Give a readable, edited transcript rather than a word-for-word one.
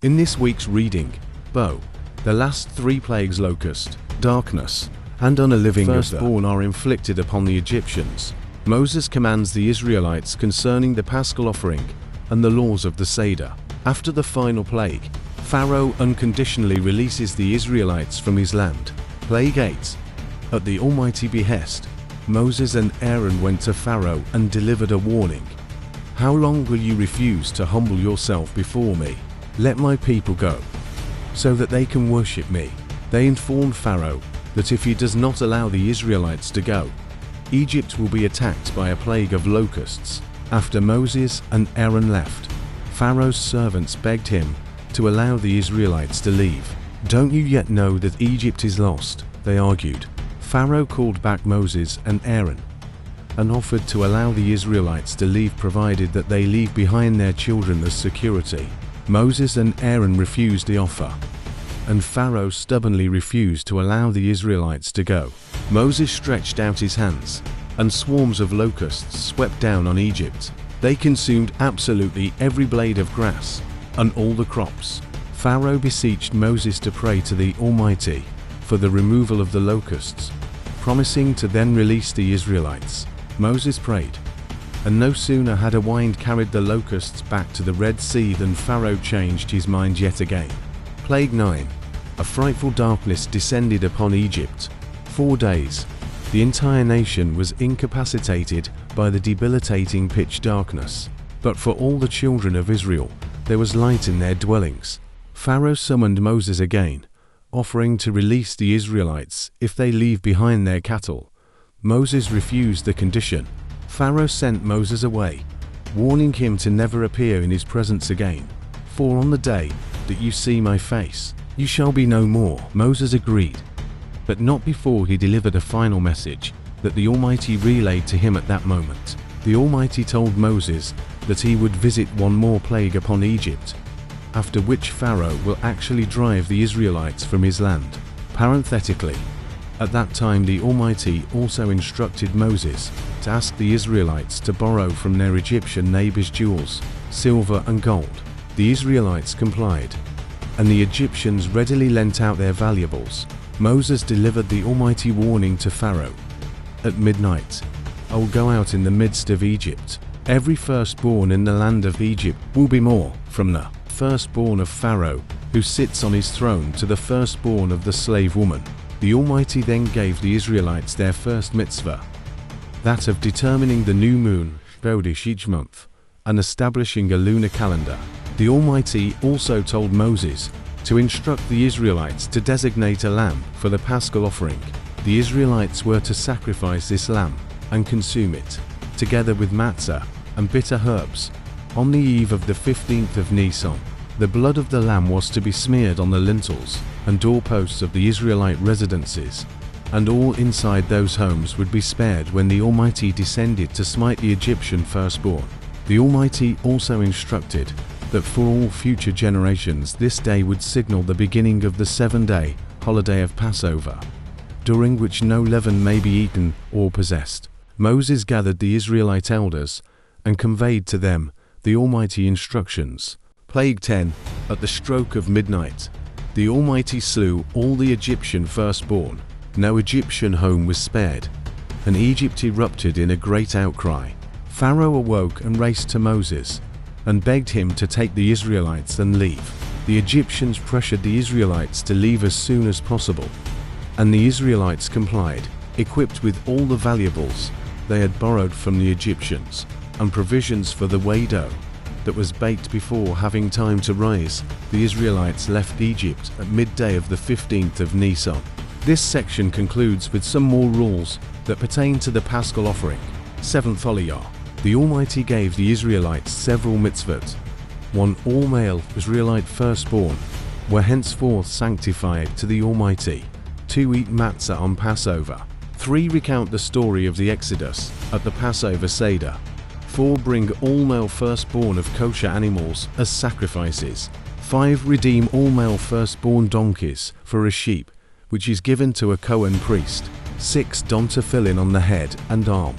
In this week's reading, Bo, the last three plagues, locust, darkness, and unaliving firstborn, are inflicted upon the Egyptians. Moses commands the Israelites concerning the paschal offering and the laws of the Seder. After the final plague, Pharaoh unconditionally releases the Israelites from his land. Plague 8. At the Almighty behest, Moses and Aaron went to Pharaoh and delivered a warning. How long will you refuse to humble yourself before me? Let my people go, so that they can worship me. They informed Pharaoh that if he does not allow the Israelites to go, Egypt will be attacked by a plague of locusts. After Moses and Aaron left, Pharaoh's servants begged him to allow the Israelites to leave. Don't you yet know that Egypt is lost? They argued. Pharaoh called back Moses and Aaron and offered to allow the Israelites to leave, provided that they leave behind their children as security. Moses and Aaron refused the offer, and Pharaoh stubbornly refused to allow the Israelites to go. Moses stretched out his hands, and swarms of locusts swept down on Egypt. They consumed absolutely every blade of grass and all the crops. Pharaoh beseeched Moses to pray to the Almighty for the removal of the locusts, promising to then release the Israelites. Moses prayed, and no sooner had a wind carried the locusts back to the Red Sea than Pharaoh changed his mind yet again. Plague 9. A frightful darkness descended upon Egypt. 4 days, the entire nation was incapacitated by the debilitating pitch darkness. But for all the children of Israel, there was light in their dwellings. Pharaoh summoned Moses again, offering to release the Israelites if they leave behind their cattle. Moses refused the condition. Pharaoh sent Moses away, warning him to never appear in his presence again. For on the day that you see my face, you shall be no more. Moses agreed, but not before he delivered a final message that the Almighty relayed to him at that moment. The Almighty told Moses that he would visit one more plague upon Egypt, after which Pharaoh will actually drive the Israelites from his land. Parenthetically, at that time the Almighty also instructed Moses to ask the Israelites to borrow from their Egyptian neighbors jewels, silver and gold. The Israelites complied, and the Egyptians readily lent out their valuables. Moses delivered the Almighty warning to Pharaoh. At midnight, I will go out in the midst of Egypt. Every firstborn in the land of Egypt will be more, from the firstborn of Pharaoh, who sits on his throne, to the firstborn of the slave woman. The Almighty then gave the Israelites their first mitzvah, that of determining the new moon, Chodesh, each month, and establishing a lunar calendar. The Almighty also told Moses to instruct the Israelites to designate a lamb for the paschal offering. The Israelites were to sacrifice this lamb and consume it, together with matzah and bitter herbs, on the eve of the 15th of Nisan. The blood of the lamb was to be smeared on the lintels and doorposts of the Israelite residences, and all inside those homes would be spared when the Almighty descended to smite the Egyptian firstborn. The Almighty also instructed that for all future generations this day would signal the beginning of the 7-day holiday of Passover, during which no leaven may be eaten or possessed. Moses gathered the Israelite elders and conveyed to them the Almighty instructions. Plague 10. At the stroke of midnight, the Almighty slew all the Egyptian firstborn. No Egyptian home was spared, and Egypt erupted in a great outcry. Pharaoh awoke and raced to Moses, and begged him to take the Israelites and leave. The Egyptians pressured the Israelites to leave as soon as possible, and the Israelites complied, equipped with all the valuables they had borrowed from the Egyptians, and provisions for the whey dough that was baked before having time to rise. The Israelites left Egypt at midday of the 15th of Nisan. This section concludes with some more rules that pertain to the paschal offering. 7th Aliyah. The Almighty gave the Israelites several mitzvot. 1. All male Israelite firstborn were henceforth sanctified to the Almighty. 2. Eat matzah on Passover. 3. Recount the story of the Exodus at the Passover Seder. 4. Bring all male firstborn of kosher animals as sacrifices. 5. Redeem all male firstborn donkeys for a sheep, which is given to a Cohen priest. 6. Don tefillin on the head and arm.